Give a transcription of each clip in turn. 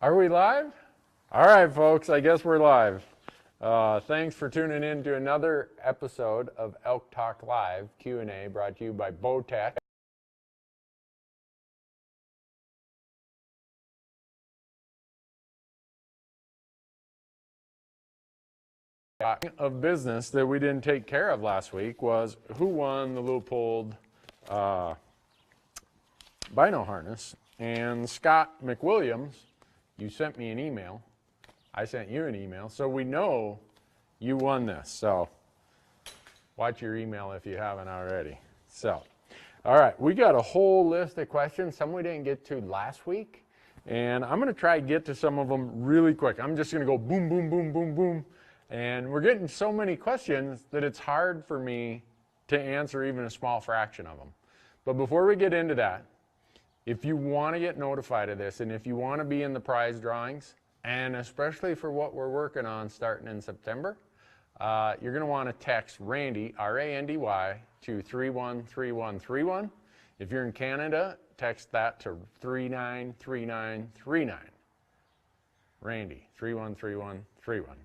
Are we live? All right, folks, I guess we're live. Thanks for tuning in to another episode of Elk Talk Live Q&A brought to you by Bowtech. Of business that we didn't take care of last week was who won the Leupold bino harness. And Scott McWilliams, you sent me an email. I sent you an email, so we know you won this. So watch your email if you haven't already. So, all right, we got a whole list of questions. Some we didn't get to last week, and I'm going to try to get to some of them really quick. I'm just going to go boom, boom, boom, boom, boom. And we're getting so many questions that it's hard for me to answer even a small fraction of them. But before we get into that, if you want to get notified of this and if you want to be in the prize drawings, and especially for what we're working on starting in September, you're going to want to text Randy, R-A-N-D-Y, to 313131. If you're in Canada, text that to 393939. Randy, 313131.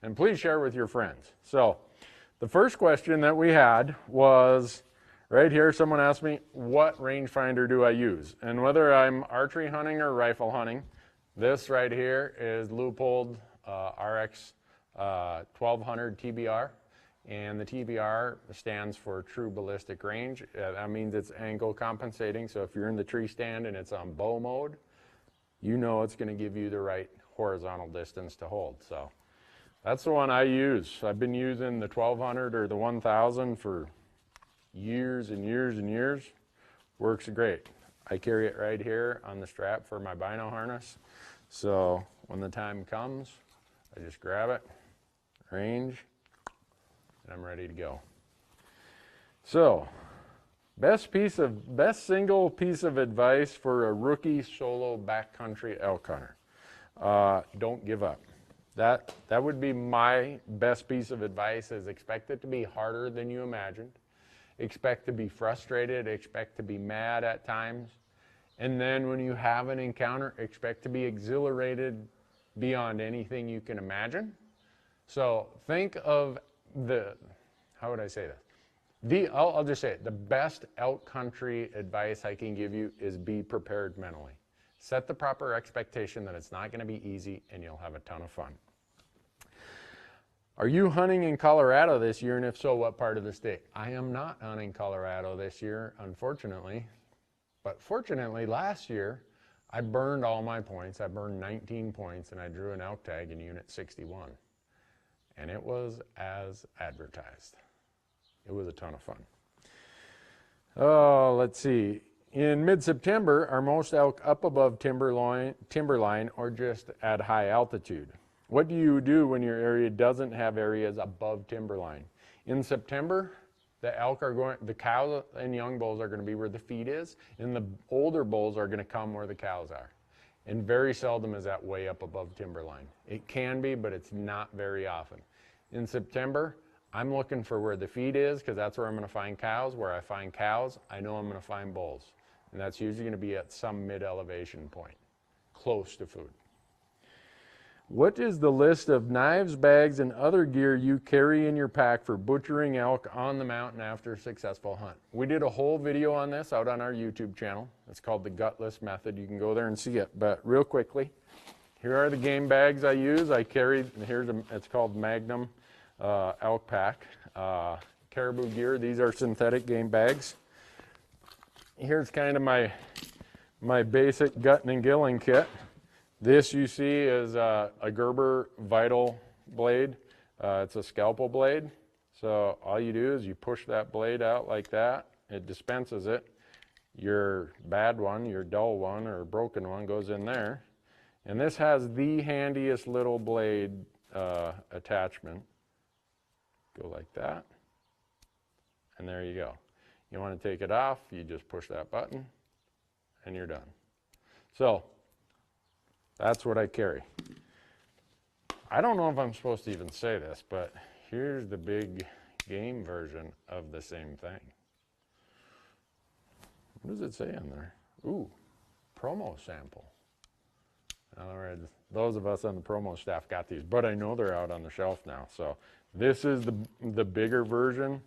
And please share with your friends. So the first question that we had was right here. Someone asked me, what rangefinder do I use? And whether I'm archery hunting or rifle hunting, this right here is Leupold RX 1200 TBR. And the TBR stands for True Ballistic Range. That means it's angle compensating. So if you're in the tree stand and it's on bow mode, you know it's going to give you the right horizontal distance to hold. So that's the one I use. I've been using the 1200 or the 1000 for years and years and years. Works great. I carry it right here on the strap for my bino harness. So when the time comes, I just grab it, range, and I'm ready to go. So best single piece of advice for a rookie solo backcountry elk hunter. Don't give up. That would be my best piece of advice, is expect it to be harder than you imagined. Expect to be frustrated, expect to be mad at times. And then when you have an encounter, expect to be exhilarated beyond anything you can imagine. So think of how would I say this? I'll just say it, the best elk country advice I can give you is be prepared mentally. Set the proper expectation that it's not going to be easy and you'll have a ton of fun. Are you hunting in Colorado this year, and if so, what part of the state? I am not hunting Colorado this year, unfortunately. But fortunately, last year, I burned all my points. I burned 19 points, and I drew an elk tag in Unit 61. And it was as advertised. It was a ton of fun. Oh, let's see. In mid-September, are most elk up above timberline or just at high altitude? What do you do when your area doesn't have areas above timberline? In September, the cows and young bulls are going to be where the feed is, and the older bulls are going to come where the cows are. And very seldom is that way up above timberline. It can be, but it's not very often. In September, I'm looking for where the feed is, because that's where I'm going to find cows. Where I find cows, I know I'm going to find bulls. And that's usually going to be at some mid-elevation point, close to food. What is the list of knives, bags, and other gear you carry in your pack for butchering elk on the mountain after a successful hunt? We did a whole video on this out on our YouTube channel. It's called the Gutless Method. You can go there and see it. But real quickly, here are the game bags I use. I carry, it's called Magnum Elk Pack. Caribou gear, these are synthetic game bags. Here's kind of my basic gutting and gilling kit. This you see is a Gerber Vital blade. It's a scalpel blade. So all you do is you push that blade out like that. It dispenses it. Your bad one, your dull one, or broken one goes in there. And this has the handiest little blade attachment. Go like that. And there you go. You want to take it off, you just push that button, and you're done. So that's what I carry. I don't know if I'm supposed to even say this, but here's the big game version of the same thing. What does it say on there? Ooh, promo sample. other words, those of us on the promo staff got these, but I know they're out on the shelf now. So this is the bigger version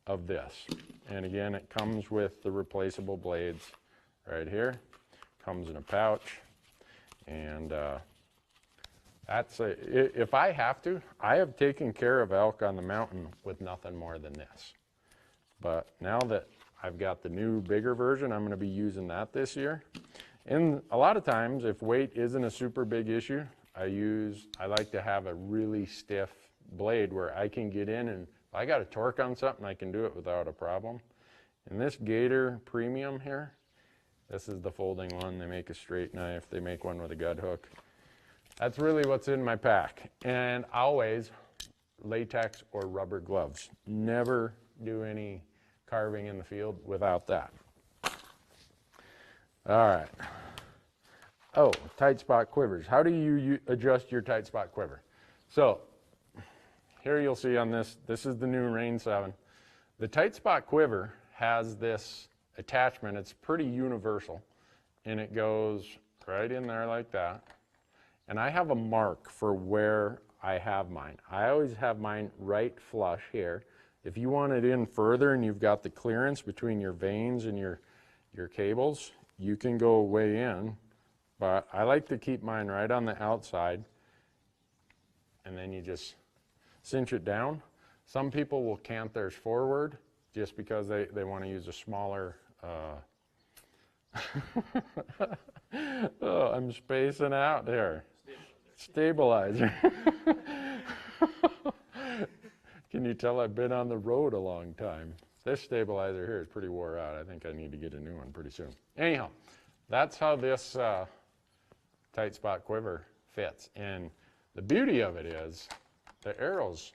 of this. And again, it comes with the replaceable blades right here. Comes in a pouch. And if I have to, I have taken care of elk on the mountain with nothing more than this. But now that I've got the new bigger version, I'm going to be using that this year. And a lot of times, if weight isn't a super big issue, I like to have a really stiff blade where I can get in, and if I got a torque on something, I can do it without a problem. And this Gator Premium here, this is the folding one. They make a straight knife. They make one with a gut hook. That's really what's in my pack. And always latex or rubber gloves. Never do any carving in the field without that. All right. Oh, tight spot quivers. How do you adjust your tight spot quiver? So here you'll see on this is the new Rain 7. The tight spot quiver has this attachment. It's pretty universal, and it goes right in there like that. And I have a mark for where I have mine. I always have mine right flush here. If you want it in further and you've got the clearance between your vanes and your cables, you can go way in, but I like to keep mine right on the outside, and then you just cinch it down. Some people will cant theirs forward just because they want to use a smaller, oh, I'm spacing out there. Stabilizer. Can you tell I've been on the road a long time? This stabilizer here is pretty wore out. I think I need to get a new one pretty soon. Anyhow, that's how this tight spot quiver fits. And the beauty of it is the arrows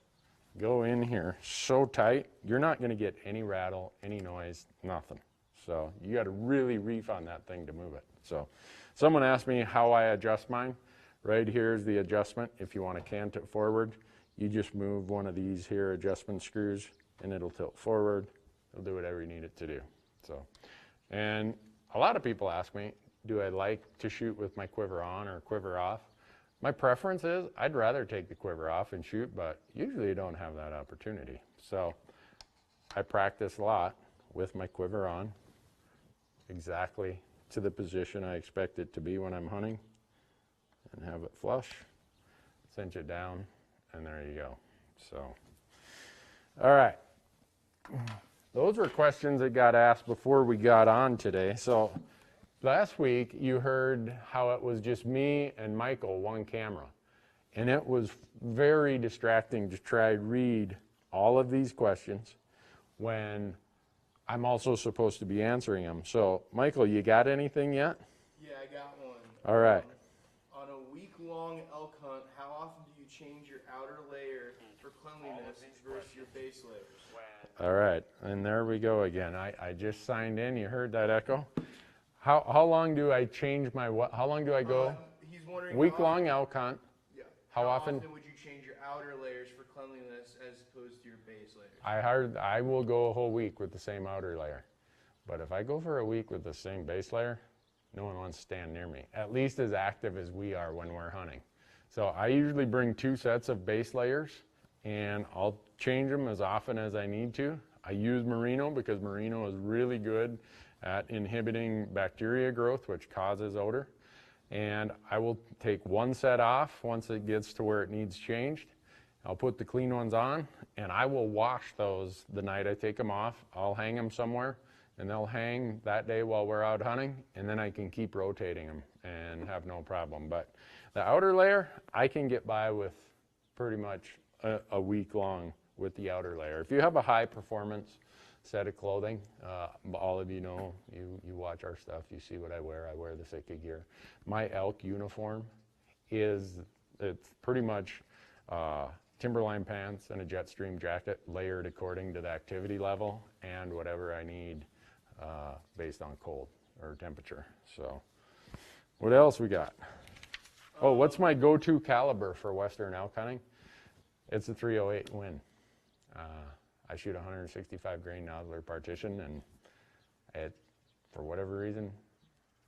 go in here so tight, you're not going to get any rattle, any noise, nothing. So you got to really reef on that thing to move it. So someone asked me how I adjust mine. Right here is the adjustment. If you want to cant it forward, you just move one of these here adjustment screws and it'll tilt forward. It'll do whatever you need it to do. So, and a lot of people ask me, do I like to shoot with my quiver on or quiver off? My preference is I'd rather take the quiver off and shoot, but usually you don't have that opportunity. So I practice a lot with my quiver on, exactly to the position I expect it to be when I'm hunting, and have it flush, cinch it down, and there you go. So, all right. Those were questions that got asked before we got on today. So last week you heard how it was just me and Michael, one camera. And it was very distracting to try to read all of these questions when I'm also supposed to be answering them. So Michael, you got anything yet? Yeah, I got one. All right. On a week-long elk hunt, how often do you change your outer layer for cleanliness versus your base layers? All right, and there we go again. I just signed in. You heard that echo? How long do I change my what? How long do I go? He's wondering Week-long elk hunt. Yeah. How often would you change your outer layers for cleanliness as opposed to your base layers? I will go a whole week with the same outer layer. But if I go for a week with the same base layer, no one wants to stand near me, at least as active as we are when we're hunting. So I usually bring 2 sets of base layers, and I'll change them as often as I need to. I use merino because merino is really good at inhibiting bacteria growth, which causes odor. And I will take 1 set off once it gets to where it needs changed. I'll put the clean ones on, and I will wash those the night I take them off. I'll hang them somewhere, and they'll hang that day while we're out hunting, and then I can keep rotating them and have no problem. But the outer layer, I can get by with pretty much a week long with the outer layer. If you have a high performance set of clothing, all of you know, you watch our stuff, you see what I wear the Sitka gear. My elk uniform it's pretty much timberline pants and a Jetstream jacket layered according to the activity level and whatever I need based on cold or temperature. So what else we got? Oh, what's my go-to caliber for Western elk hunting? It's a 308 Win. I shoot 165 grain nodular partition, and for whatever reason,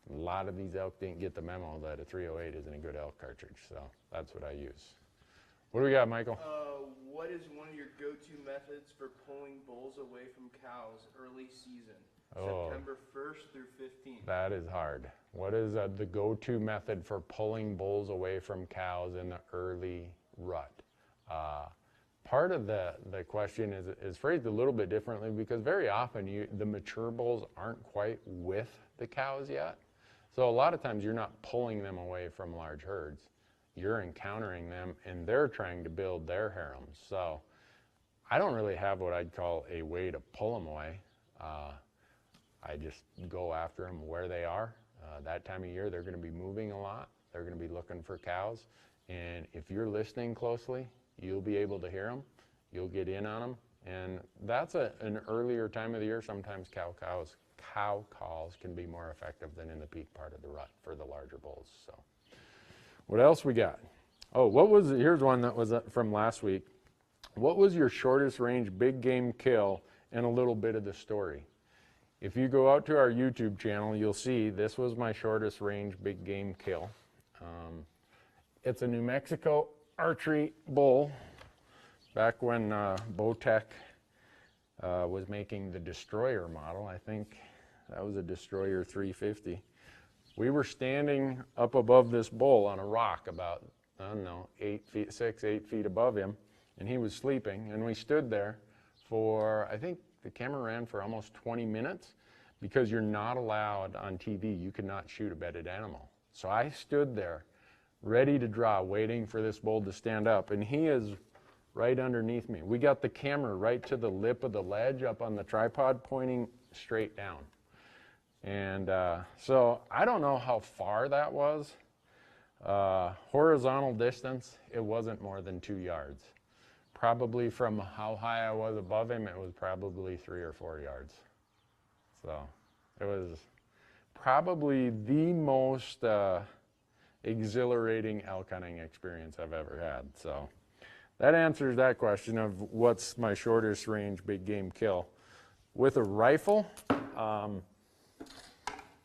A lot of these elk didn't get the memo that a 308 isn't a good elk cartridge, so that's what I use. What do we got, Michael? What is one of your go-to methods for pulling bulls away from cows early season? September 1st through 15th. That is hard. What is the go-to method for pulling bulls away from cows in the early rut? Part of the question is phrased a little bit differently because very often the mature bulls aren't quite with the cows yet. So a lot of times you're not pulling them away from large herds. You're encountering them and they're trying to build their harems. So I don't really have what I'd call a way to pull them away. I just go after them where they are. That time of year they're going to be moving a lot. They're going to be looking for cows. And if you're listening closely, you'll be able to hear them. You'll get in on them. And that's an earlier time of the year. Sometimes cow calls can be more effective than in the peak part of the rut for the larger bulls. So what else we got? Oh, here's one that was from last week. What was your shortest range big game kill and a little bit of the story? If you go out to our YouTube channel, you'll see this was my shortest range big game kill. It's a New Mexico archery bull back when Bowtech was making the Destroyer model. I think that was a Destroyer 350. We were standing up above this bull on a rock about, I don't know, 6, 8 feet above him, and he was sleeping, and we stood there for, I think the camera ran for almost 20 minutes because you're not allowed on TV. You cannot shoot a bedded animal. So I stood there ready to draw, waiting for this bull to stand up, and he is right underneath me. We got the camera right to the lip of the ledge up on the tripod, pointing straight down. And so I don't know how far that was. Horizontal distance, it wasn't more than 2 yards. Probably from how high I was above him, it was probably 3 or 4 yards. So it was probably the most exhilarating elk hunting experience I've ever had. So that answers that question of what's my shortest range big game kill. With a rifle,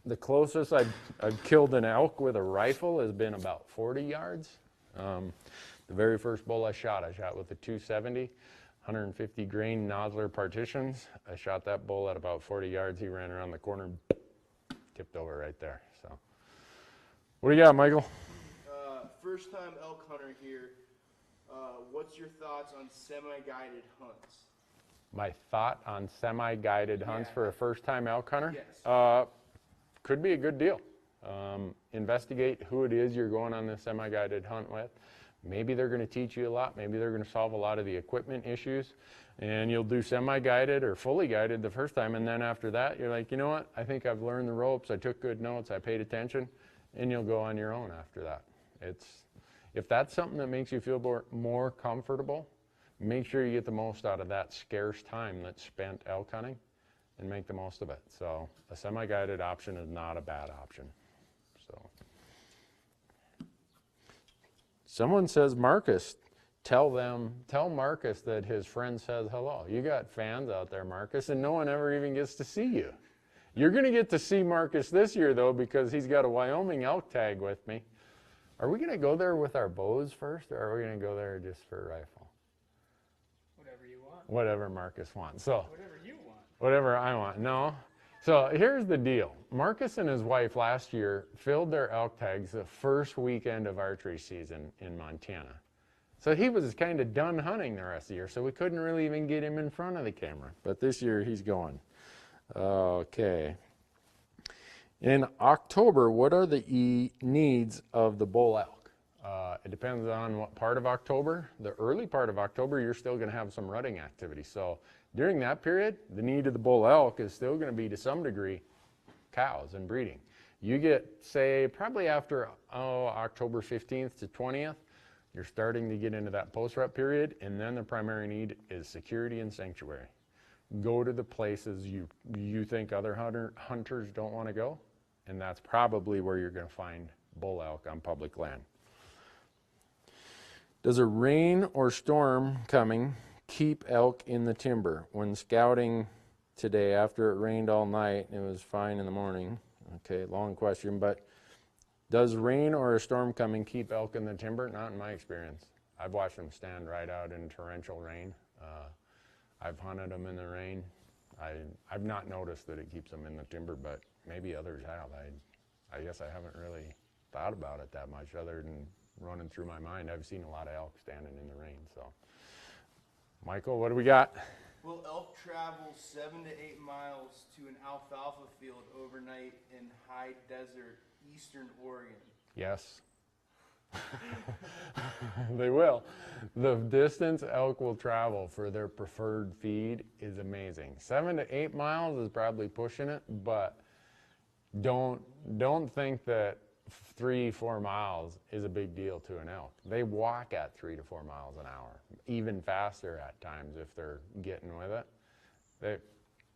the closest I've killed an elk with a rifle has been about 40 yards. The very first bull I shot with a 270, 150 grain Nosler partitions. I shot that bull at about 40 yards. He ran around the corner, tipped over right there. So, what do you got, Michael? First time elk hunter here. What's your thoughts on semi-guided hunts? My thought on semi-guided hunts for a first time elk hunter? Yes. Could be a good deal. Investigate who it is you're going on this semi-guided hunt with. Maybe they're going to teach you a lot. Maybe they're going to solve a lot of the equipment issues. And you'll do semi-guided or fully guided the first time. And then after that, you're like, you know what? I think I've learned the ropes. I took good notes. I paid attention. And you'll go on your own after that. If that's something that makes you feel more comfortable, make sure you get the most out of that scarce time that's spent elk hunting and make the most of it. So a semi-guided option is not a bad option. So someone says, Marcus, tell Marcus that his friend says hello. You got fans out there, Marcus, and no one ever even gets to see you. You're going to get to see Marcus this year, though, because he's got a Wyoming elk tag with me. Are we going to go there with our bows first, or are we going to go there just for a rifle? Whatever you want. Whatever Marcus wants. So Whatever you want. whatever I want. No. So here's the deal. Marcus and his wife last year filled their elk tags the first weekend of archery season in Montana. So he was kind of done hunting the rest of the year, so we couldn't really even get him in front of the camera. But this year he's going. Okay. In October, what are the needs of the bull elk? It depends on what part of October. The early part of October, you're still going to have some rutting activity. So during that period, the need of the bull elk is still going to be, to some degree, cows and breeding. You get, say, probably after October 15th to 20th, you're starting to get into that post-rut period, and then the primary need is security and sanctuary. Go to the places you think other hunters don't want to go, and that's probably where you're going to find bull elk on public land. Does a rain or storm coming keep elk in the timber? When scouting today, after it rained all night, it was fine in the morning. Okay, long question, but does rain or a storm coming keep elk in the timber? Not in my experience. I've watched them stand right out in torrential rain. I've hunted them in the rain. I've not noticed that it keeps them in the timber, but maybe others have. I guess I haven't really thought about it that much other than running through my mind. I've seen a lot of elk standing in the rain. So, Michael, what do we got? Will elk travel 7 to 8 miles to an alfalfa field overnight in high desert eastern Oregon? Yes. They will. The distance elk will travel for their preferred feed is amazing. 7 to 8 miles is probably pushing it, but don't think that 3-4 miles is a big deal to an elk. They walk at 3 to 4 miles an hour, even faster at times if they're getting with it.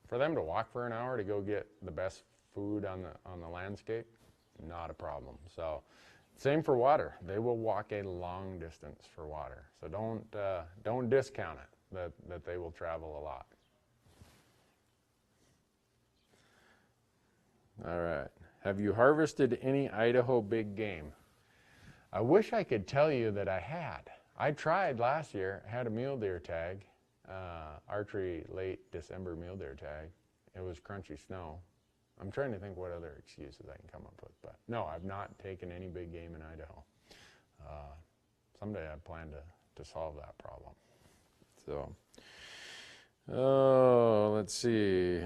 For them to walk for an hour to go get the best food on the landscape, not a problem. So, same for water. They will walk a long distance for water. So don't discount it that they will travel a lot. All right. Have you harvested any Idaho big game? I wish I could tell you that I had. I tried last year, had a mule deer tag, archery late December mule deer tag. It was crunchy snow. I'm trying to think what other excuses I can come up with, but no, I've not taken any big game in Idaho. Someday I plan to solve that problem. So, let's see.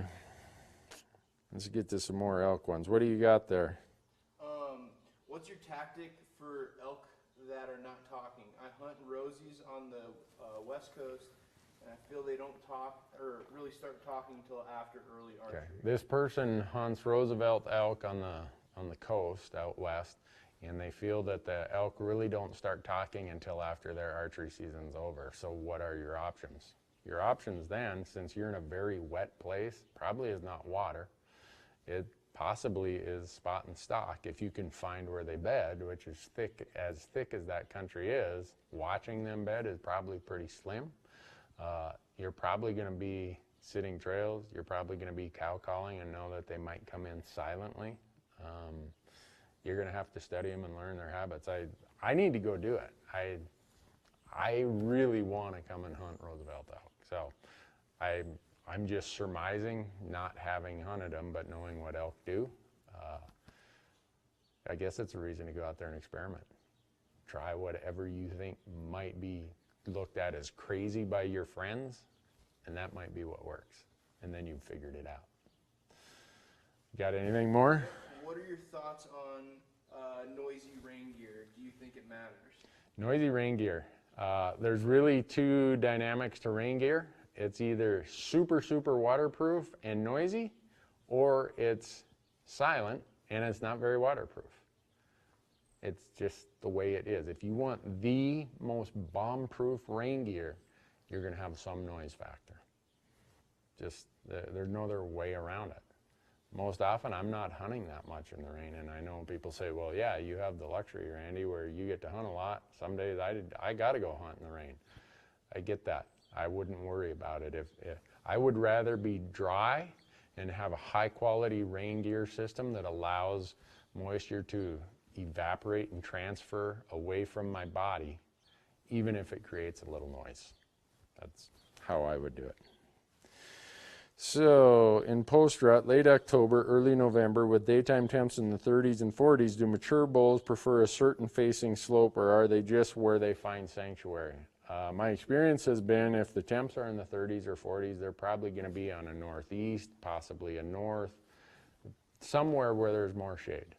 Let's get to some more elk ones. What do you got there? What's your tactic for elk that are not talking? I hunt rosies on the West Coast, and I feel they don't talk or really start talking until after early archery. Okay. This person hunts Roosevelt elk on the coast out west, and they feel that the elk really don't start talking until after their archery season's over. So what are your options? Your options then, since you're in a very wet place, probably is not water. It possibly is spot and stock if you can find where they bed, which is thick as that country is. Watching them bed is probably pretty slim. You're probably going to be sitting trails. You're probably going to be cow calling and know that they might come in silently. You're going to have to study them and learn their habits. I need to go do it. I really want to come and hunt Roosevelt elk. So I'm just surmising, not having hunted them, but knowing what elk do. I guess it's a reason to go out there and experiment. Try whatever you think might be looked at as crazy by your friends, and that might be what works. And then you've figured it out. Got anything more? What are your thoughts on noisy rain gear? Do you think it matters? Noisy rain gear. There's really two dynamics to rain gear. It's either super, super waterproof and noisy, or it's silent and it's not very waterproof. It's just the way it is. If you want the most bomb-proof rain gear, you're going to have some noise factor. Just, there's no other way around it. Most often, I'm not hunting that much in the rain, and I know people say, well, yeah, you have the luxury, Randy, where you get to hunt a lot. Some days I got to go hunt in the rain. I get that. I wouldn't worry about it. If I would rather be dry and have a high-quality rain gear system that allows moisture to evaporate and transfer away from my body, even if it creates a little noise. That's how I would do it. So, in post-rut, late October, early November, with daytime temps in the 30s and 40s, do mature bulls prefer a certain facing slope, or are they just where they find sanctuary? My experience has been if the temps are in the 30s or 40s, they're probably going to be on a northeast, possibly a north, somewhere where there's more shade.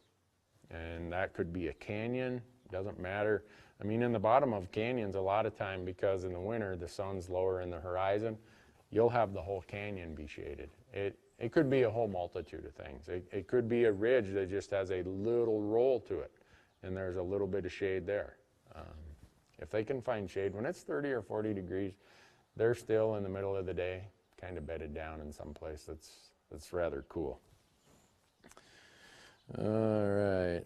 And that could be a canyon, doesn't matter. I mean, in the bottom of canyons, a lot of time, because in the winter the sun's lower in the horizon, you'll have the whole canyon be shaded. It could be a whole multitude of things. It could be a ridge that just has a little roll to it, and there's a little bit of shade there. If they can find shade, when it's 30 or 40 degrees, they're still in the middle of the day, kind of bedded down in some place that's rather cool. All right.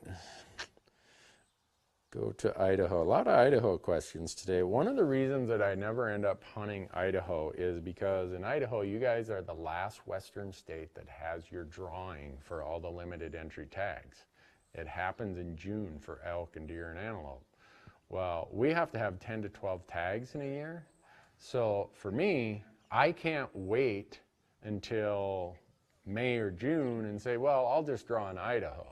go to Idaho. A lot of Idaho questions today. One of the reasons that I never end up hunting Idaho is because in Idaho, you guys are the last western state that has your drawing for all the limited entry tags. It happens in June for elk and deer and antelope. Well, we have to have 10 to 12 tags in a year. So for me, I can't wait until May or June and say, well, I'll just draw in Idaho.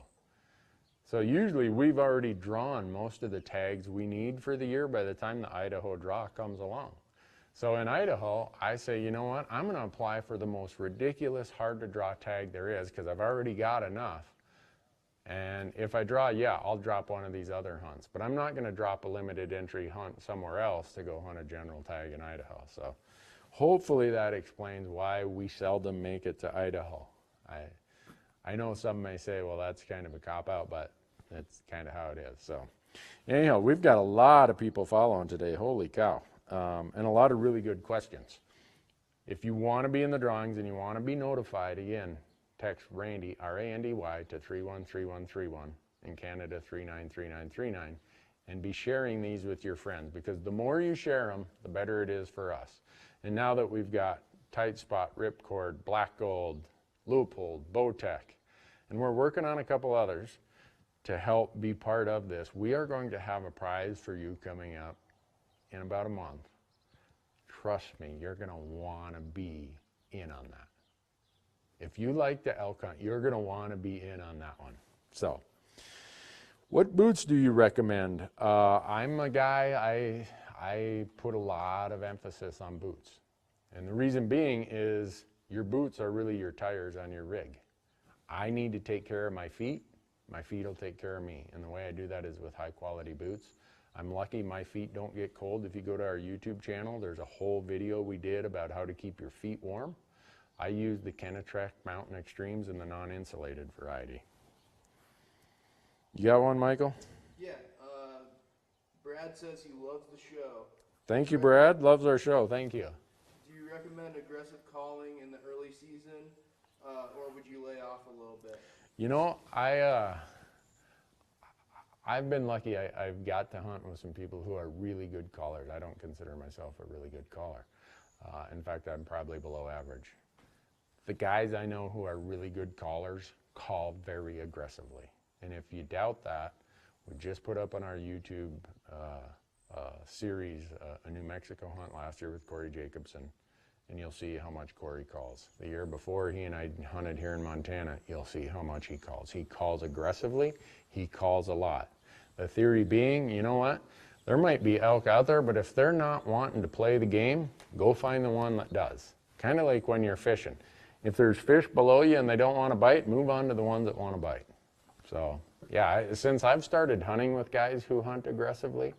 So usually we've already drawn most of the tags we need for the year by the time the Idaho draw comes along. So in Idaho, I say, you know what, I'm going to apply for the most ridiculous hard to draw tag there is because I've already got enough. And if I draw, yeah, I'll drop one of these other hunts, but I'm not going to drop a limited entry hunt somewhere else to go hunt a general tag in Idaho. So hopefully that explains why we seldom make it to Idaho. I know some may say, well, that's kind of a cop-out, but that's kind of how it is. So anyhow, we've got a lot of people following today. Holy cow. And a lot of really good questions. If you want to be in the drawings and you want to be notified, again, text Randy, R-A-N-D-Y, to 313131, in Canada 393939, and be sharing these with your friends, because the more you share them, the better it is for us. And now that we've got Tight Spot, Ripcord, Black Gold, Leupold, Bowtech, and we're working on a couple others to help be part of this, we are going to have a prize for you coming up in about a month. Trust me, you're going to want to be in on that. If you like the elk hunt, you're going to want to be in on that one. So, what boots do you recommend? I'm a guy, I put a lot of emphasis on boots. And the reason being is your boots are really your tires on your rig. I need to take care of my feet will take care of me. And the way I do that is with high quality boots. I'm lucky my feet don't get cold. If you go to our YouTube channel, there's a whole video we did about how to keep your feet warm. I use the Kenetrek Mountain Extremes in the non-insulated variety. You got one, Michael? Yeah, Brad says he loves the show. Thank you, Brad. Loves our show. Thank you. Do you recommend aggressive calling in the early season, or would you lay off a little bit? You know, I've been lucky. I've got to hunt with some people who are really good callers. I don't consider myself a really good caller. In fact, I'm probably below average. The guys I know who are really good callers call very aggressively. And if you doubt that, we just put up on our YouTube series a New Mexico hunt last year with Corey Jacobson, and you'll see how much Corey calls. The year before he and I hunted here in Montana, you'll see how much he calls. He calls aggressively, he calls a lot. The theory being, you know what? There might be elk out there, but if they're not wanting to play the game, go find the one that does. Kind of like when you're fishing. If there's fish below you and they don't want to bite, move on to the ones that want to bite. So, yeah, since I've started hunting with guys who hunt aggressively,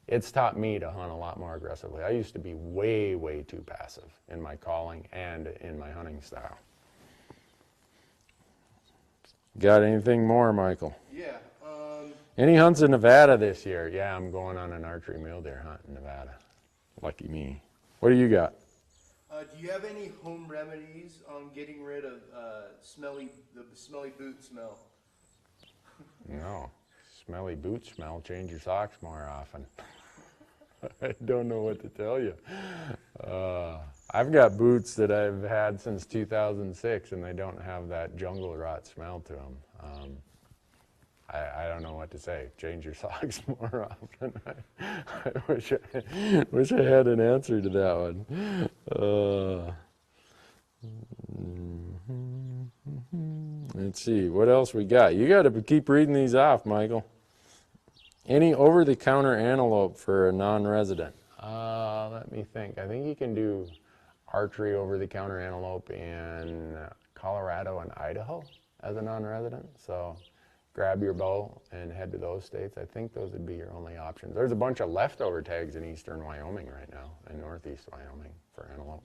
it's taught me to hunt a lot more aggressively. I used to be way, way too passive in my calling and in my hunting style. Got anything more, Michael? Yeah. Any hunts in Nevada this year? Yeah, I'm going on an archery mule deer hunt in Nevada. Lucky me. What do you got? Do you have any home remedies on getting rid of the smelly boot smell? No. Smelly boot smell. Change your socks more often. I don't know what to tell you. I've got boots that I've had since 2006, and they don't have that jungle rot smell to them. I don't know what to say. Change your socks more often. I wish I had an answer to that one. Let's see, what else we got? You got to keep reading these off, Michael. Any over-the-counter antelope for a non-resident? Let me think. I think you can do archery over-the-counter antelope in Colorado and Idaho as a non-resident. So grab your bow and head to those states. I think those would be your only options. There's a bunch of leftover tags in eastern Wyoming right now, and northeast Wyoming for antelope.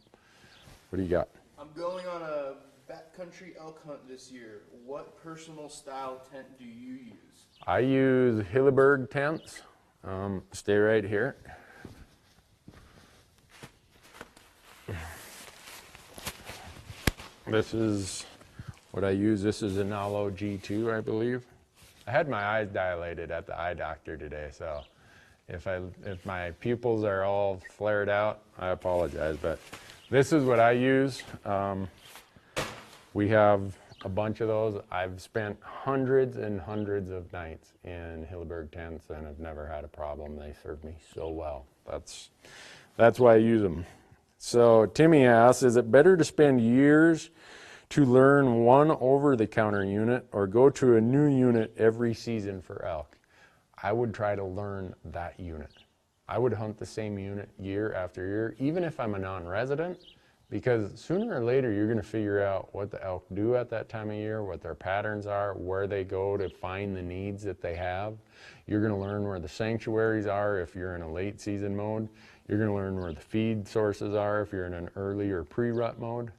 What do you got? I'm going on a backcountry elk hunt this year. What personal style tent do you use? I use Newberg tents. Stay right here. This is what I use. This is a Nalo G2, I believe. I had my eyes dilated at the eye doctor today, so if my pupils are all flared out, I apologize, but this is what I use. We have a bunch of those. I've spent hundreds and hundreds of nights in Hilleberg tents and have never had a problem. They serve me so well. That's why I use them. So Timmy asks, is it better to spend years to learn one over-the-counter unit or go to a new unit every season for elk? I would try to learn that unit. I would hunt the same unit year after year, even if I'm a non-resident, because sooner or later you're going to figure out what the elk do at that time of year, what their patterns are, where they go to find the needs that they have. You're going to learn where the sanctuaries are if you're in a late season mode. You're going to learn where the feed sources are if you're in an early or pre-rut mode.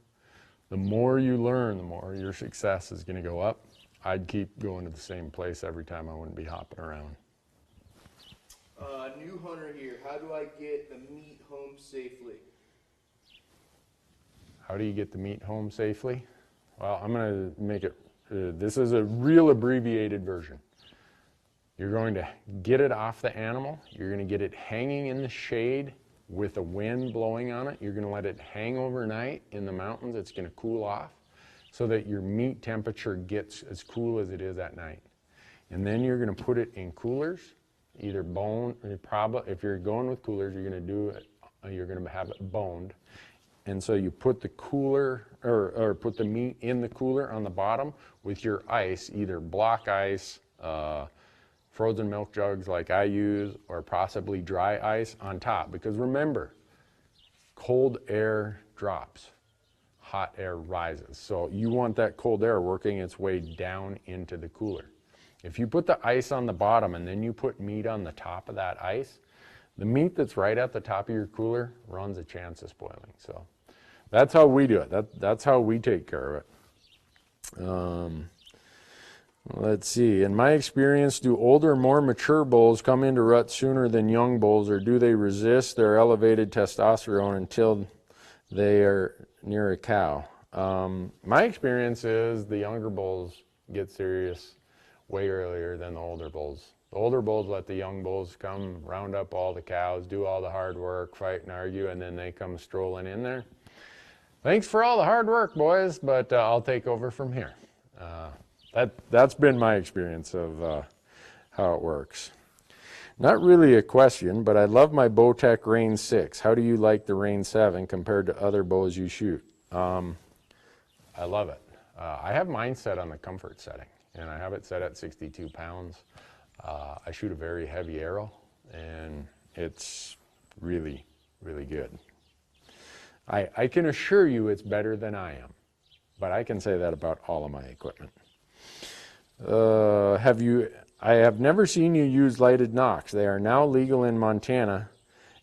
The more you learn, the more your success is going to go up. I'd keep going to the same place every time. I wouldn't be hopping around. New hunter here. How do I get the meat home safely? How do you get the meat home safely? Well, I'm going to make it, this is a real abbreviated version. You're going to get it off the animal. You're going to get it hanging in the shade with the wind blowing on it. You're going to let it hang overnight in the mountains. It's going to cool off so that your meat temperature gets as cool as it is at night. And then you're going to put it in coolers, either bone, if you're going with coolers, you're going to do it, you're going to have it boned. And so you put the cooler, or put the meat in the cooler on the bottom with your ice, either block ice, frozen milk jugs like I use, or possibly dry ice on top. Because remember, cold air drops, hot air rises. So you want that cold air working its way down into the cooler. If you put the ice on the bottom and then you put meat on the top of that ice, the meat that's right at the top of your cooler runs a chance of spoiling. So that's how we do it. That's how we take care of it. Let's see. In my experience, do older, more mature bulls come into rut sooner than young bulls, or do they resist their elevated testosterone until they are near a cow? My experience is the younger bulls get serious way earlier than the older bulls. The older bulls let the young bulls come, round up all the cows, do all the hard work, fight and argue, and then they come strolling in there. Thanks for all the hard work, boys, but I'll take over from here. That's been my experience of how it works. Not really a question, but I love my Bowtech Rain 6. How do you like the Rain 7 compared to other bows you shoot? I love it. I have mine set on the comfort setting, and I have it set at 62 pounds. I shoot a very heavy arrow, and it's really, really good. I can assure you it's better than I am, but I can say that about all of my equipment. I have never seen you use lighted nocks. They are now legal in Montana,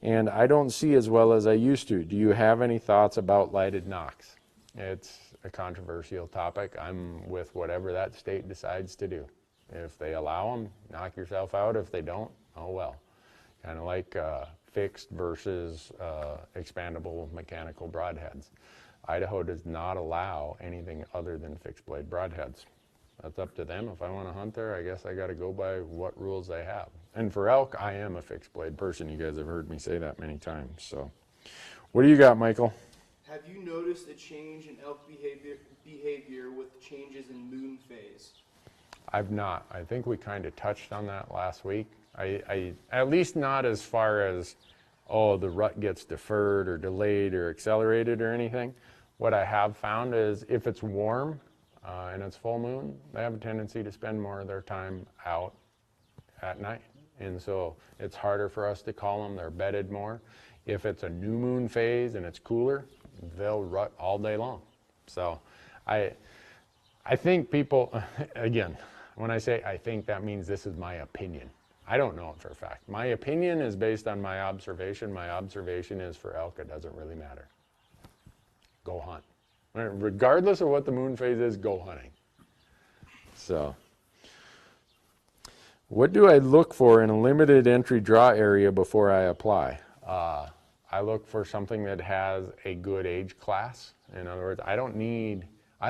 and I don't see as well as I used to. Do you have any thoughts about lighted nocks? It's a controversial topic. I'm with whatever that state decides to do. If they allow them, knock yourself out. If they don't, oh well. Kind of like fixed versus expandable mechanical broadheads. Idaho does not allow anything other than fixed blade broadheads. That's up to them. If I want to hunt there, I guess I got to go by what rules they have. And for elk, I am a fixed blade person. You guys have heard me say that many times. So, what do you got, Michael? Have you noticed a change in elk behavior with changes in moon phase? I've not. I think we kind of touched on that last week. I at least not as far as, oh, the rut gets deferred or delayed or accelerated or anything. What I have found is if it's warm and it's full moon, they have a tendency to spend more of their time out at night. And so it's harder for us to call them. They're bedded more. If it's a new moon phase and it's cooler, they'll rut all day long. So I think people, again, when I say I think, that means this is my opinion. I don't know it for a fact. My opinion is based on my observation. My observation is for elk, it doesn't really matter. Go hunt. Regardless of what the moon phase is, go hunting. So, what do I look for in a limited entry draw area before I apply? I look for something that has a good age class. In other words, I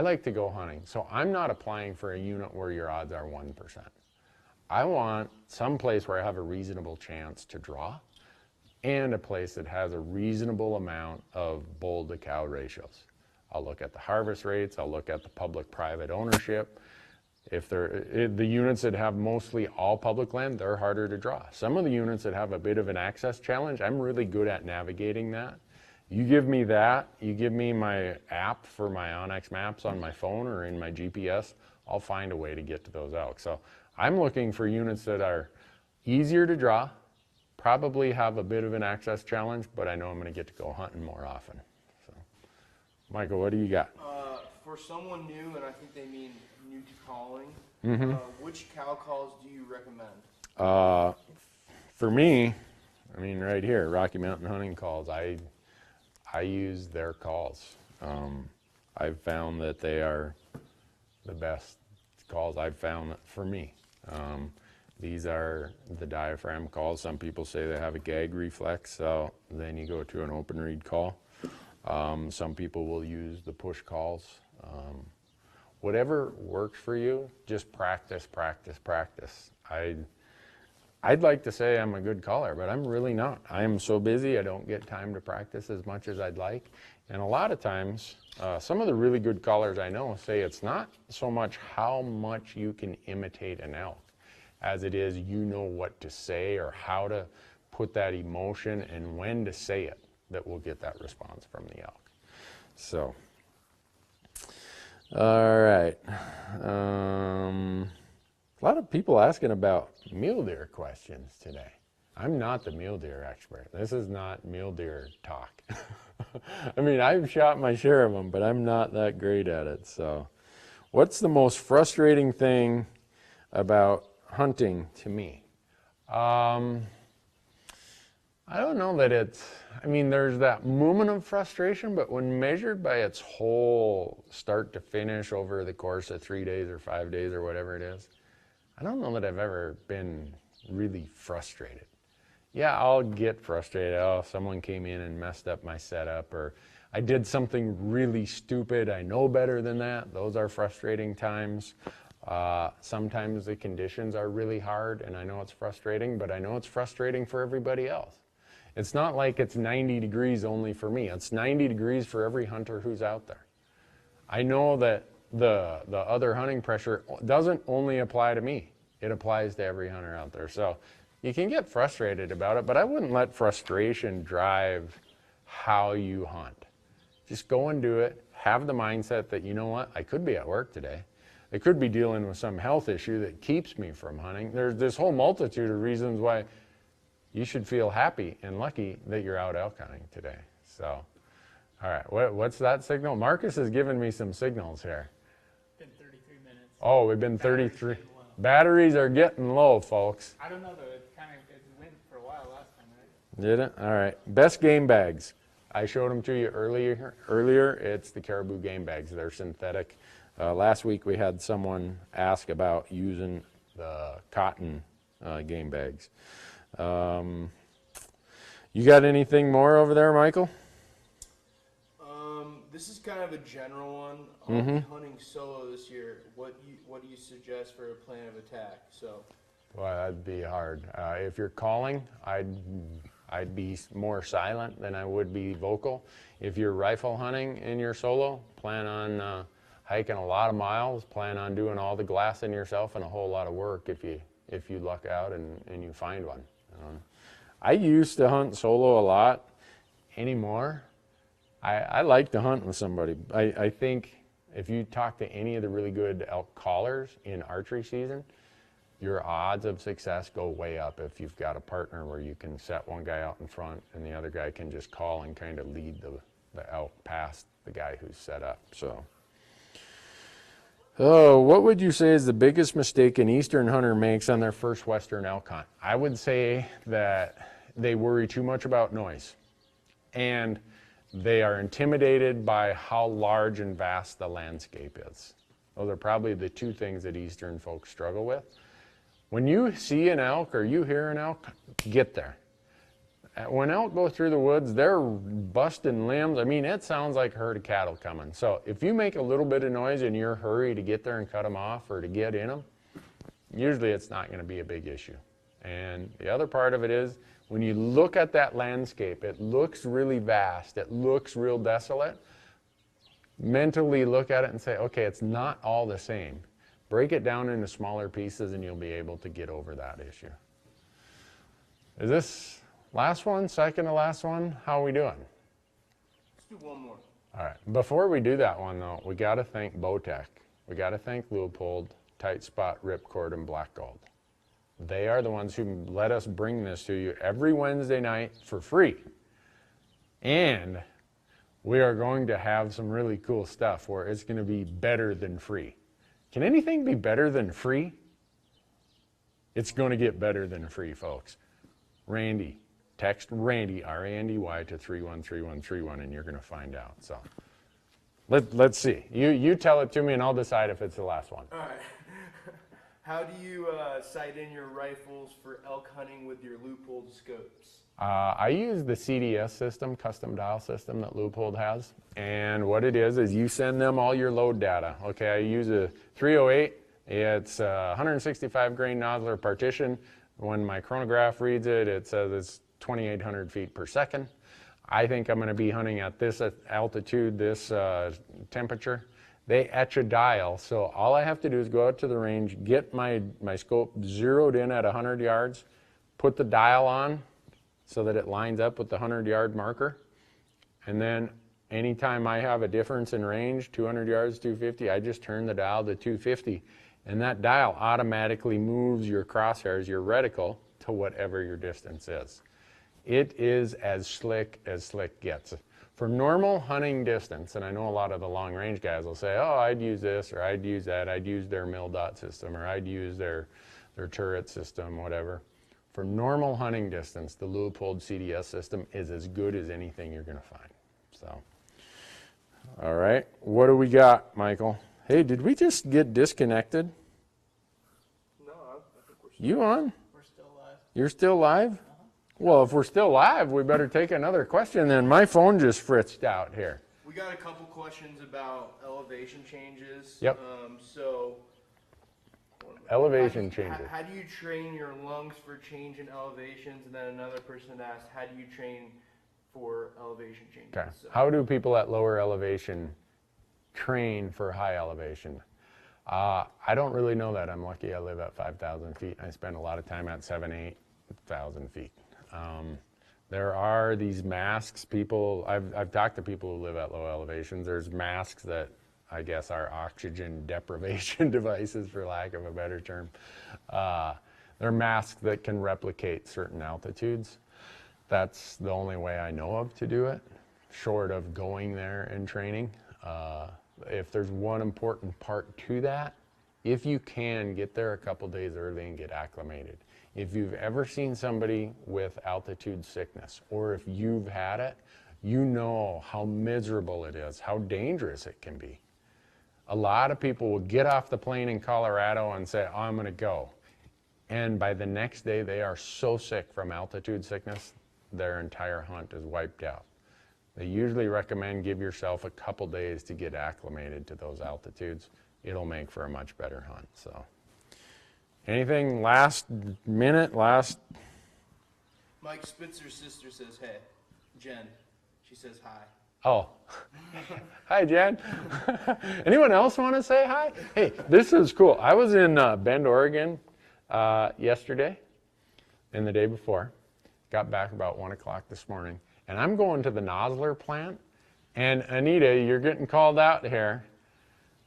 like to go hunting. So I'm not applying for a unit where your odds are 1%. I want some place where I have a reasonable chance to draw and a place that has a reasonable amount of bull to cow ratios. I'll look at the harvest rates, I'll look at the public-private ownership. If the units that have mostly all public land, they're harder to draw. Some of the units that have a bit of an access challenge, I'm really good at navigating that. You give me that, you give me my app for my onX maps on my phone or in my GPS, I'll find a way to get to those elk. So I'm looking for units that are easier to draw, probably have a bit of an access challenge, but I know I'm gonna get to go hunting more often. So, Michael, what do you got? For someone new, and I think they mean new to calling, which cow calls do you recommend? For me, I mean right here, Rocky Mountain Hunting Calls, I use their calls. I've found that they are the best calls I've found for me. These are the diaphragm calls. Some people say they have a gag reflex, so then you go to an open reed call. Some people will use the push calls. Whatever works for you, just practice, practice, practice. I'd like to say I'm a good caller, but I'm really not. I am so busy, I don't get time to practice as much as I'd like. And a lot of times, some of the really good callers I know say it's not so much how much you can imitate an elk, as it is you know what to say or how to put that emotion and when to say it that will get that response from the elk. So, all right. A lot of people asking about mule deer questions today. I'm not the mule deer expert. This is not mule deer talk. I mean, I've shot my share of them, but I'm not that great at it. So, what's the most frustrating thing about hunting to me? I don't know that it's, I mean, there's that moment of frustration, but when measured by its whole start to finish over the course of 3 days or 5 days or whatever it is, I don't know that I've ever been really frustrated. Yeah, I'll get frustrated. Oh, someone came in and messed up my setup, or I did something really stupid. I know better than that. Those are frustrating times. Sometimes the conditions are really hard, and I know it's frustrating, but I know it's frustrating for everybody else. It's not like it's 90 degrees only for me. It's 90 degrees for every hunter who's out there. I know that the other hunting pressure doesn't only apply to me. It applies to every hunter out there. So you can get frustrated about it, but I wouldn't let frustration drive how you hunt. Just go and do it. Have the mindset that, you know what, I could be at work today. I could be dealing with some health issue that keeps me from hunting. There's this whole multitude of reasons why you should feel happy and lucky that you're out elk hunting today. So, all right, what's that signal? Marcus has given me some signals here. Been 33 minutes. Oh, we've been 33. Getting low. Batteries are getting low, folks. I don't know though. It went for a while last time, right? Did it? All right. Best game bags. I showed them to you earlier. It's the Caribou game bags. They're synthetic. Last week we had someone ask about using the cotton game bags. You got anything more over there, Michael? This is kind of a general one. I'll be hunting solo this year. What do you suggest for a plan of attack? So, Well, that'd be hard. If you're calling, I'd be more silent than I would be vocal. If you're rifle hunting and you're solo, plan on hiking a lot of miles. Plan on doing all the glassing yourself and a whole lot of work if you luck out and you find one. I used to hunt solo a lot. Anymore, I like to hunt with somebody. I think if you talk to any of the really good elk callers in archery season, your odds of success go way up if you've got a partner where you can set one guy out in front and the other guy can just call and kind of lead the elk past the guy who's set up. So, what would you say is the biggest mistake an eastern hunter makes on their first western elk hunt? I would say that they worry too much about noise, and they are intimidated by how large and vast the landscape is. Those are probably the two things that eastern folks struggle with. When you see an elk or you hear an elk, get there. When elk go through the woods, they're busting limbs. I mean, it sounds like a herd of cattle coming. So if you make a little bit of noise in your hurry to get there and cut them off or to get in them, usually it's not going to be a big issue. And the other part of it is, when you look at that landscape, it looks really vast, it looks real desolate. Mentally look at it and say, okay, it's not all the same. Break it down into smaller pieces and you'll be able to get over that issue. Is this last one, second to last one? How are we doing? Let's do one more. All right, before we do that one though, we got to thank Bowtech. We got to thank Leupold, Tight Spot, Ripcord, and Black Gold. They are the ones who let us bring this to you every Wednesday night for free. And we are going to have some really cool stuff where it's going to be better than free. Can anything be better than free? It's going to get better than free, folks. Randy, text Randy, R-A-N-D-Y, to 313131, and you're going to find out. So let's see. You tell it to me, and I'll decide if it's the last one. All right. How do you sight in your rifles for elk hunting with your Leupold scopes? I use the CDS system, custom dial system that Leupold has. And what it is you send them all your load data. Okay, I use a 308. It's a 165 grain nodular partition. When my chronograph reads it, it says it's 2,800 feet per second. I think I'm going to be hunting at this altitude, this temperature. They etch a dial, so all I have to do is go out to the range, get my scope zeroed in at 100 yards, put the dial on so that it lines up with the 100-yard marker, and then anytime I have a difference in range, 200 yards, 250, I just turn the dial to 250, and that dial automatically moves your crosshairs, your reticle, to whatever your distance is. It is as slick gets. For normal hunting distance, and I know a lot of the long range guys will say, oh, I'd use this, or I'd use that, I'd use their mill dot system, or I'd use their turret system, whatever. For normal hunting distance, the Leupold CDS system is as good as anything you're going to find. So, all right, what do we got, Michael? Hey, did we just get disconnected? No, I think we're still You on? We're still live. You're still live? Well, if we're still live, we better take another question then. My phone just fritzed out here. We got a couple questions about elevation changes. Yep. So, Elevation changes. How do you train your lungs for change in elevations? And then another person asked, how do you train for elevation changes? Okay. So, How do people at lower elevation train for high elevation? I don't really know that. I'm lucky I live at 5,000 feet. I spend a lot of time at 7,000, 8,000 feet. There are these masks. I've talked to people who live at low elevations. There's masks that I guess are oxygen deprivation devices, for lack of a better term. They're masks that can replicate certain altitudes. That's the only way I know of to do it, short of going there and training. If there's one important part to that, if you can, get there a couple days early and get acclimated. If you've ever seen somebody with altitude sickness, or if you've had it, you know how miserable it is, how dangerous it can be. A lot of people will get off the plane in Colorado and say, oh, I'm going to go. And by the next day, they are so sick from altitude sickness, their entire hunt is wiped out. They usually recommend give yourself a couple days to get acclimated to those altitudes. It'll make for a much better hunt. So, anything last minute, last? Mike Spitzer's sister says, hey, Jen. She says hi. Oh, hi, Jen. Anyone else want to say hi? Hey, this is cool. I was in Bend, Oregon yesterday and the day before. Got back about 1 o'clock this morning. And I'm going to the nozzler plant. And Anita, you're getting called out here.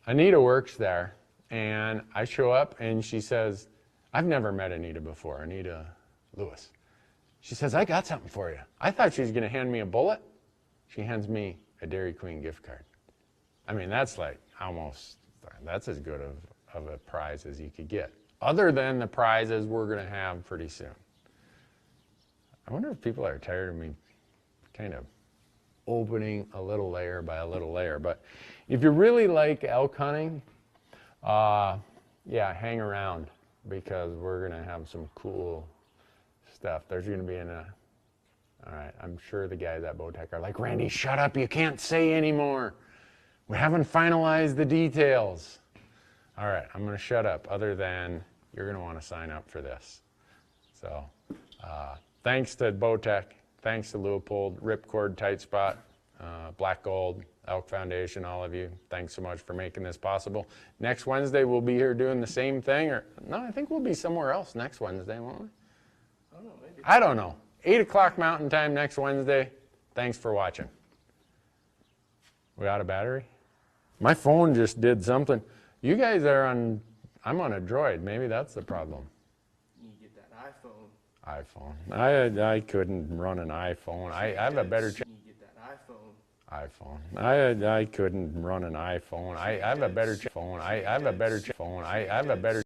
Anita works there. And I show up and she says, I've never met Anita before, Anita Lewis. She says, I got something for you. I thought she was going to hand me a bullet. She hands me a Dairy Queen gift card. I mean, that's like almost, that's as good of a prize as you could get, other than the prizes we're going to have pretty soon. I wonder if people are tired of me kind of opening a little layer by a little layer. But if you really like elk hunting, yeah, hang around, because we're going to have some cool stuff. There's going to be all right, I'm sure the guys at Bowtech are like, Randy, shut up, you can't say anymore. We haven't finalized the details. All right, I'm going to shut up, other than you're going to want to sign up for this. So thanks to Bowtech, thanks to Leupold, Ripcord, Tight Spot, Black Gold, Elk Foundation, all of you. Thanks so much for making this possible. Next Wednesday, we'll be here doing the same thing. Or no, I think we'll be somewhere else next Wednesday, won't we? I don't know, maybe. I don't know. 8 o'clock Mountain Time next Wednesday. Thanks for watching. We out of battery? My phone just did something. You guys are on, I'm on a Droid. Maybe that's the problem. You need to get that iPhone. iPhone. I couldn't run an iPhone. I have a better You need to get that iPhone. iPhone. I couldn't run an iPhone. I have a better phone. I have a better phone. I have a better